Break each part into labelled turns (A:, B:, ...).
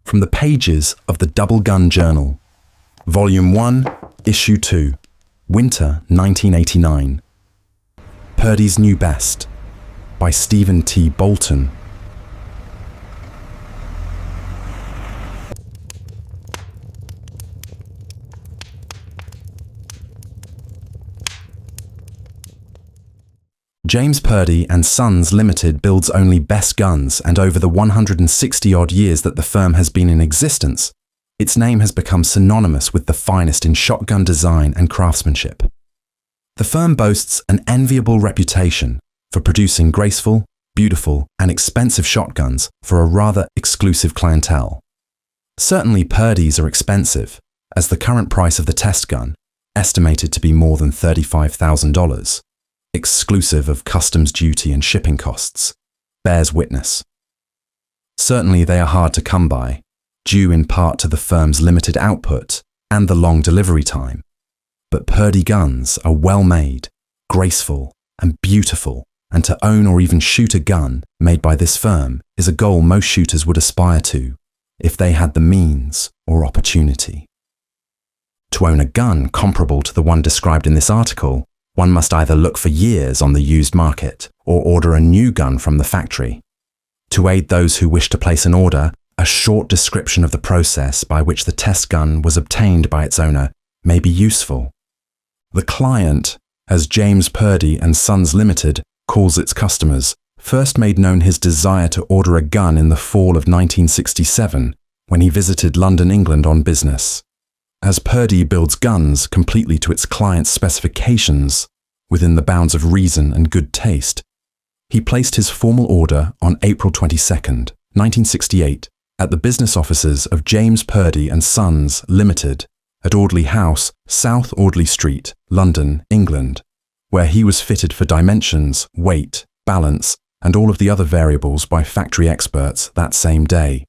A: from the pages of the Double Gun Journal, Volume 1, Issue 2, Winter 1989. Purdey's New Best, by Stephen T. Bolton. James Purdey and Sons Limited builds only best guns, and over the 160-odd years that the firm has been in existence, its name has become synonymous with the finest in shotgun design and craftsmanship. The firm boasts an enviable reputation for producing graceful, beautiful, and expensive shotguns for a rather exclusive clientele. Certainly Purdeys are expensive, as the current price of the test gun, estimated to be more than $35,000, exclusive of customs duty and shipping costs, bears witness. Certainly they are hard to come by, due in part to the firm's limited output and the long delivery time. But Purdey guns are well made, graceful, and beautiful, and to own or even shoot a gun made by this firm is a goal most shooters would aspire to if they had the means or opportunity. To own a gun comparable to the one described in this article, one must either look for years on the used market or order a new gun from the factory. To aid those who wish to place an order, a short description of the process by which the test gun was obtained by its owner may be useful. The client, as James Purdey and Sons Limited calls its customers, first made known his desire to order a gun in the fall of 1967 when he visited London, England on business. As Purdey builds guns completely to its client's specifications, within the bounds of reason and good taste, he placed his formal order on April 22, 1968, at the business offices of James Purdey and Sons Limited at Audley House, South Audley Street, London, England, where he was fitted for dimensions, weight, balance, and all of the other variables by factory experts that same day.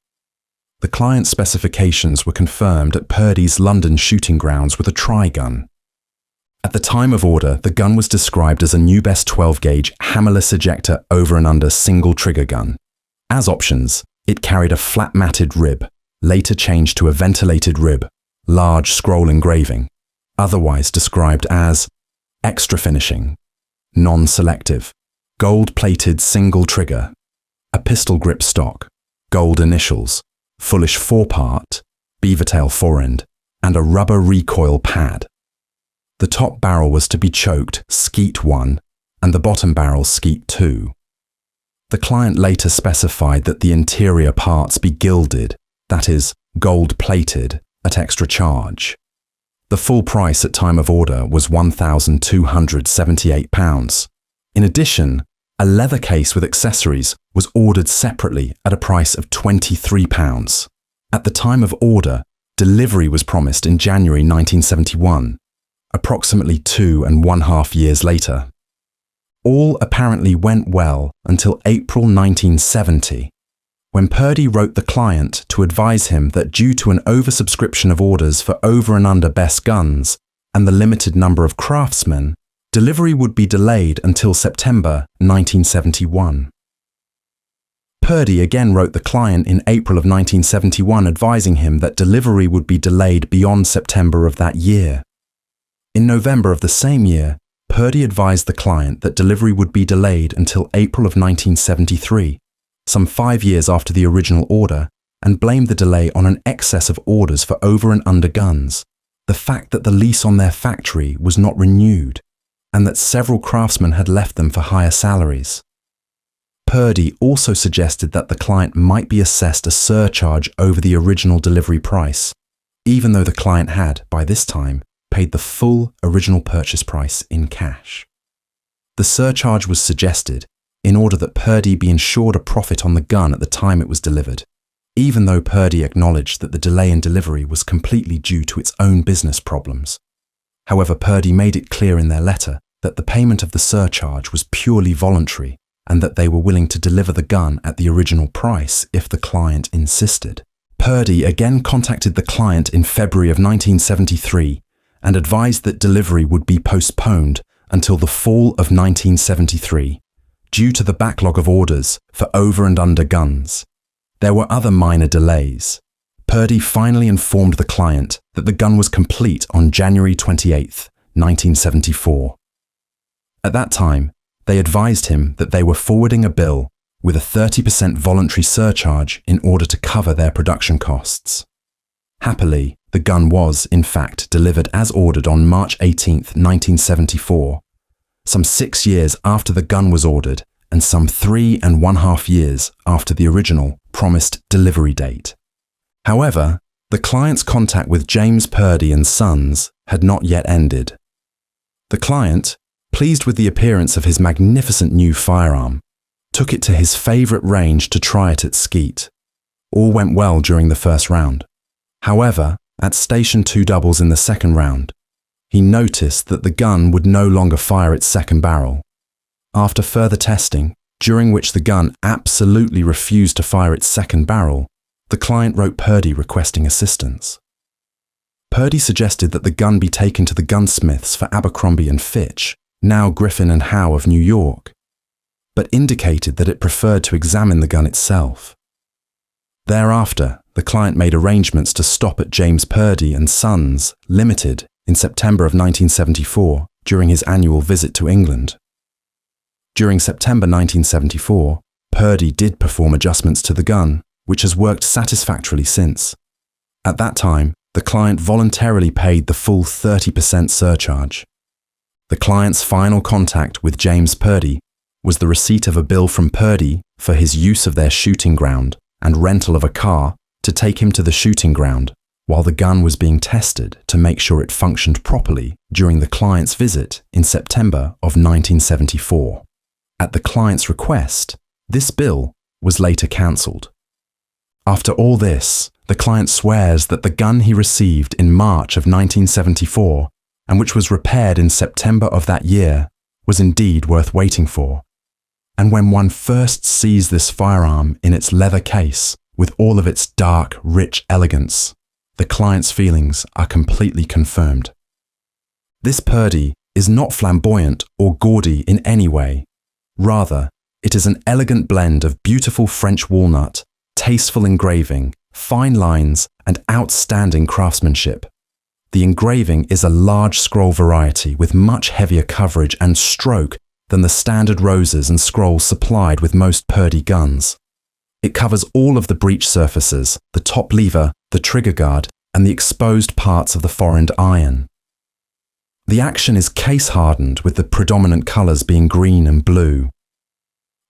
A: The client's specifications were confirmed at Purdey's London shooting grounds with a tri-gun. At the time of order, the gun was described as a new best 12-gauge hammerless ejector over and under single trigger gun. As options, it carried a flat-matted rib, later changed to a ventilated rib, large scroll engraving, otherwise described as extra finishing, non-selective, gold-plated single trigger, a pistol grip stock, gold initials, fullish forepart, beavertail forend, and a rubber recoil pad. The top barrel was to be choked skeet 1 and the bottom barrel skeet 2. The client later specified that the interior parts be gilded, that is, gold-plated, at extra charge. The full price at time of order was £1,278. In addition, a leather case with accessories was ordered separately at a price of £23. At the time of order, delivery was promised in January 1971, approximately 2.5 years later. All apparently went well until April 1970, when Purdey wrote the client to advise him that due to an oversubscription of orders for over and under best guns and the limited number of craftsmen, delivery would be delayed until September 1971. Purdey again wrote the client in April of 1971 advising him that delivery would be delayed beyond September of that year. In November of the same year, Purdey advised the client that delivery would be delayed until April of 1973, some 5 years after the original order, and blamed the delay on an excess of orders for over and under guns, the fact that the lease on their factory was not renewed, and that several craftsmen had left them for higher salaries. Purdey also suggested that the client might be assessed a surcharge over the original delivery price, even though the client had, by this time, paid the full original purchase price in cash. The surcharge was suggested in order that Purdey be ensured a profit on the gun at the time it was delivered, even though Purdey acknowledged that the delay in delivery was completely due to its own business problems. However, Purdey made it clear in their letter that the payment of the surcharge was purely voluntary and that they were willing to deliver the gun at the original price if the client insisted. Purdey again contacted the client in February of 1973 and advised that delivery would be postponed until the fall of 1973 due to the backlog of orders for over and under guns. There were other minor delays. Purdey finally informed the client that the gun was complete on January 28, 1974. At that time, they advised him that they were forwarding a bill with a 30% voluntary surcharge in order to cover their production costs. Happily, the gun was, in fact, delivered as ordered on March 18, 1974, some 6 years after the gun was ordered and some 3.5 years after the original promised delivery date. However, the client's contact with James Purdey and Sons had not yet ended. The client, pleased with the appearance of his magnificent new firearm, took it to his favourite range to try it at skeet. All went well during the first round. However, at Station 2 doubles in the second round, he noticed that the gun would no longer fire its second barrel. After further testing, during which the gun absolutely refused to fire its second barrel, the client wrote Purdey requesting assistance. Purdey suggested that the gun be taken to the gunsmiths for Abercrombie & Fitch, now Griffin & Howe of New York, but indicated that it preferred to examine the gun itself. Thereafter, the client made arrangements to stop at James Purdey and Sons, Limited, in September of 1974 during his annual visit to England. During September 1974, Purdey did perform adjustments to the gun, which has worked satisfactorily since. At that time, the client voluntarily paid the full 30% surcharge. The client's final contact with James Purdey was the receipt of a bill from Purdey for his use of their shooting ground and rental of a car to take him to the shooting ground while the gun was being tested to make sure it functioned properly during the client's visit in September of 1974. At the client's request, this bill was later cancelled. After all this, the client swears that the gun he received in March of 1974 and which was repaired in September of that year was indeed worth waiting for. And when one first sees this firearm in its leather case with all of its dark, rich elegance, the client's feelings are completely confirmed. This Purdey is not flamboyant or gaudy in any way. Rather, it is an elegant blend of beautiful French walnut, tasteful engraving, fine lines, and outstanding craftsmanship. The engraving is a large scroll variety with much heavier coverage and stroke than the standard roses and scrolls supplied with most Purdey guns. It covers all of the breech surfaces, the top lever, the trigger guard, and the exposed parts of the fore-end iron. The action is case-hardened with the predominant colours being green and blue.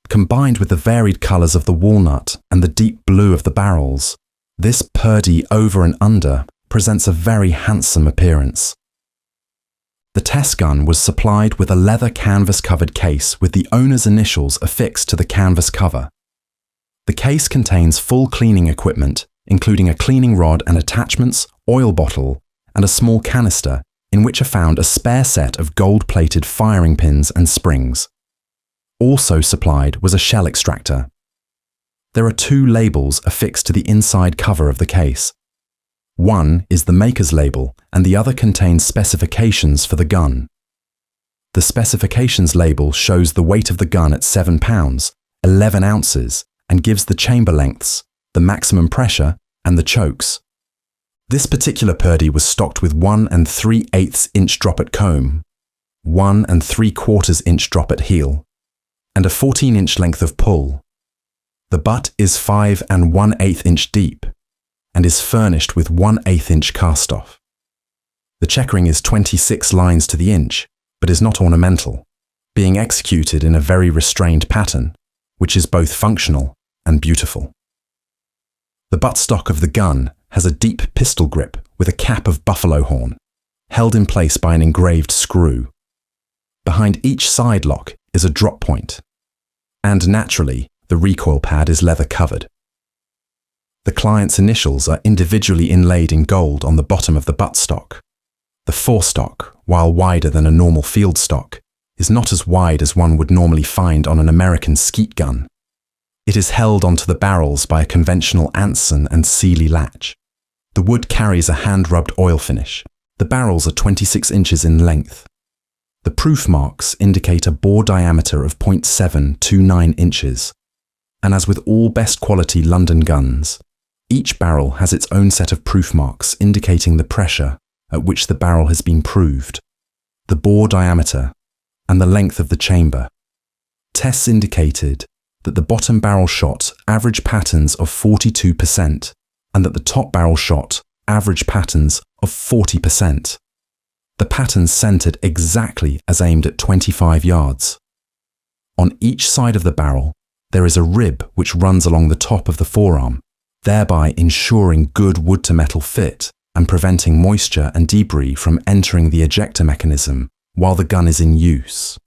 A: Combined with the varied colours of the walnut and the deep blue of the barrels, this Purdey over and under presents a very handsome appearance. The test gun was supplied with a leather canvas-covered case with the owner's initials affixed to the canvas cover. The case contains full cleaning equipment, including a cleaning rod and attachments, oil bottle, and a small canister in which are found a spare set of gold-plated firing pins and springs. Also supplied was a shell extractor. There are 2 labels affixed to the inside cover of the case. One is the maker's label and the other contains specifications for the gun. The specifications label shows the weight of the gun at 7 pounds, 11 ounces, and gives the chamber lengths, the maximum pressure, and the chokes. This particular Purdey was stocked with 1 3/8 inch drop at comb, 1 3/4 inch drop at heel, and a 14-inch length of pull. The butt is 5 1/8 inch deep and is furnished with 1/8 inch cast-off. The checkering is 26 lines to the inch, but is not ornamental, being executed in a very restrained pattern, which is both functional and beautiful. The buttstock of the gun has a deep pistol grip with a cap of buffalo horn, held in place by an engraved screw. Behind each side lock is a drop point, and naturally, the recoil pad is leather covered. The client's initials are individually inlaid in gold on the bottom of the buttstock. The forestock, while wider than a normal field stock, is not as wide as one would normally find on an American skeet gun. It is held onto the barrels by a conventional Anson and Sealy latch. The wood carries a hand-rubbed oil finish. The barrels are 26 inches in length. The proof marks indicate a bore diameter of 0.729 inches. And as with all best quality London guns, Each barrel has its own set of proof marks indicating the pressure at which the barrel has been proved, the bore diameter, and the length of the chamber. Tests indicated that the bottom barrel shot average patterns of 42% and that the top barrel shot average patterns of 40%. The patterns centered exactly as aimed at 25 yards. On each side of the barrel, there is a rib which runs along the top of the forearm, thereby ensuring good wood-to-metal fit and preventing moisture and debris from entering the ejector mechanism while the gun is in use.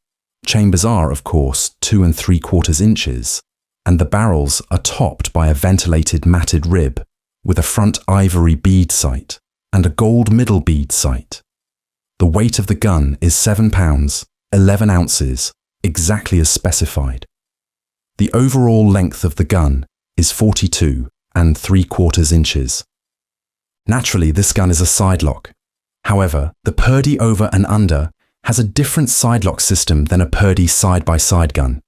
A: Chambers are, of course, 2 3/4 inches, and the barrels are topped by a ventilated matted rib with a front ivory bead sight and a gold middle bead sight. The weight of the gun is 7 pounds, 11 ounces, exactly as specified. The overall length of the gun is 42 3/4 inches. Naturally, this gun is a sidelock. However, the Purdey over and under has a different sidelock system than a Purdey side-by-side gun.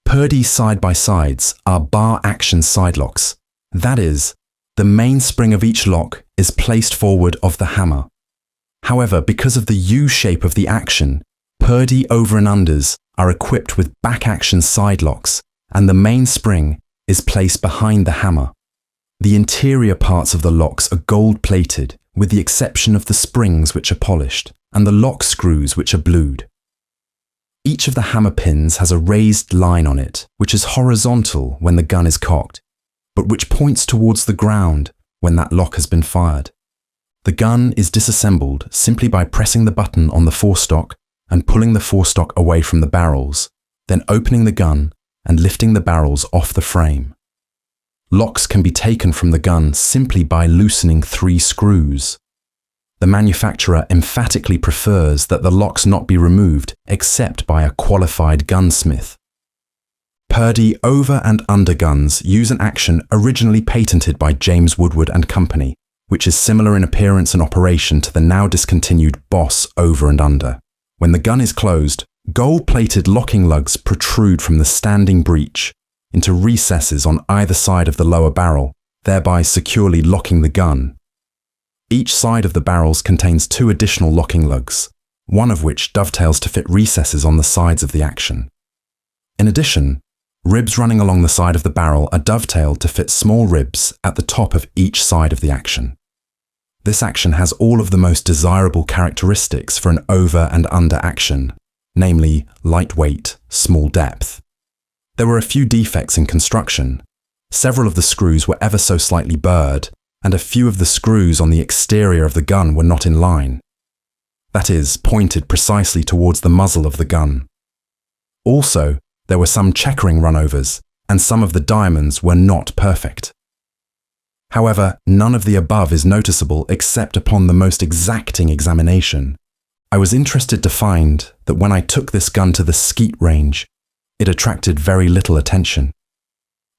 A: Purdey side-by-sides are bar action sidelocks. That is, the main spring of each lock is placed forward of the hammer. However, because of the U shape of the action, Purdey over and unders are equipped with back action sidelocks, and the main spring is placed behind the hammer. The interior parts of the locks are gold-plated, with the exception of the springs which are polished, and the lock screws which are blued. Each of the hammer pins has a raised line on it, which is horizontal when the gun is cocked, but which points towards the ground when that lock has been fired. The gun is disassembled simply by pressing the button on the forestock and pulling the forestock away from the barrels, then opening the gun and lifting the barrels off the frame. Locks can be taken from the gun simply by loosening 3 screws. The manufacturer emphatically prefers that the locks not be removed except by a qualified gunsmith. Purdey over and under guns use an action originally patented by James Woodward and Company, which is similar in appearance and operation to the now discontinued Boss over and under. When the gun is closed, gold-plated locking lugs protrude from the standing breech into recesses on either side of the lower barrel, thereby securely locking the gun. Each side of the barrels contains 2 additional locking lugs, one of which dovetails to fit recesses on the sides of the action. In addition, ribs running along the side of the barrel are dovetailed to fit small ribs at the top of each side of the action. This action has all of the most desirable characteristics for an over and under action, namely lightweight, small depth. There were a few defects in construction. Several of the screws were ever so slightly burred, and a few of the screws on the exterior of the gun were not in line. That is, pointed precisely towards the muzzle of the gun. Also, there were some checkering runovers, and some of the diamonds were not perfect. However, none of the above is noticeable except upon the most exacting examination. I was interested to find that when I took this gun to the skeet range, it attracted very little attention.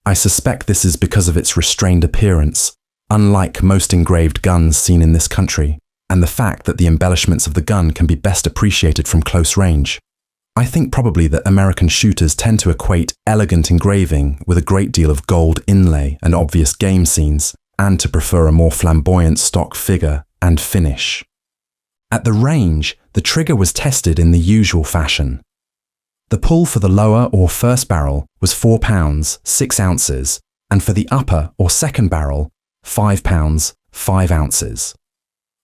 A: I suspect this is because of its restrained appearance, unlike most engraved guns seen in this country, and the fact that the embellishments of the gun can be best appreciated from close range. I think probably that American shooters tend to equate elegant engraving with a great deal of gold inlay and obvious game scenes, and to prefer a more flamboyant stock figure and finish. At the range, the trigger was tested in the usual fashion. The pull for the lower or first barrel was 4 pounds, 6 ounces, and for the upper or second barrel, 5 pounds, 5 ounces.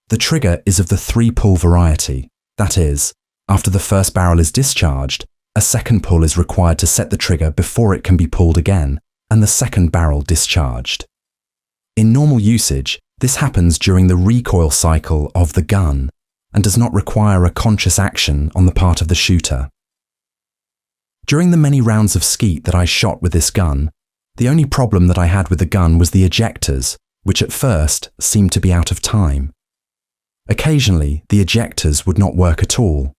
A: The trigger is of the 3-pull variety, that is, after the first barrel is discharged, a second pull is required to set the trigger before it can be pulled again, and the second barrel discharged. In normal usage, this happens during the recoil cycle of the gun, and does not require a conscious action on the part of the shooter. During the many rounds of skeet that I shot with this gun, the only problem that I had with the gun was the ejectors, which at first seemed to be out of time. Occasionally, the ejectors would not work at all.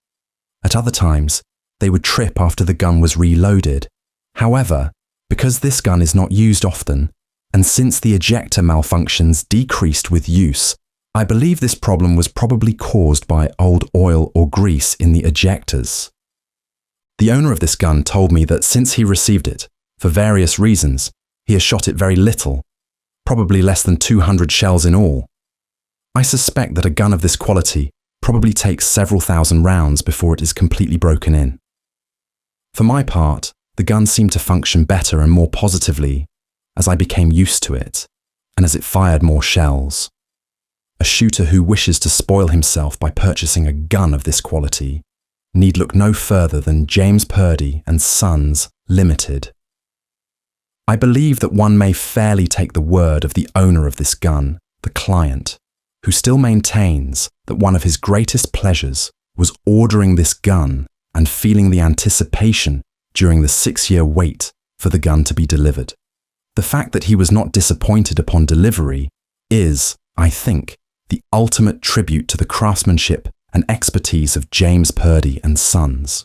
A: At other times, they would trip after the gun was reloaded. However, because this gun is not used often, and since the ejector malfunctions decreased with use, I believe this problem was probably caused by old oil or grease in the ejectors. The owner of this gun told me that since he received it, for various reasons, he has shot it very little, probably less than 200 shells in all. I suspect that a gun of this quality probably takes several thousand rounds before it is completely broken in. For my part, the gun seemed to function better and more positively as I became used to it, and as it fired more shells. A shooter who wishes to spoil himself by purchasing a gun of this quality need look no further than James Purdey and Sons Limited. I believe that one may fairly take the word of the owner of this gun, the client, who still maintains that one of his greatest pleasures was ordering this gun and feeling the anticipation during the 6-year wait for the gun to be delivered. The fact that he was not disappointed upon delivery is, I think, the ultimate tribute to the craftsmanship and expertise of James Purdey and Sons.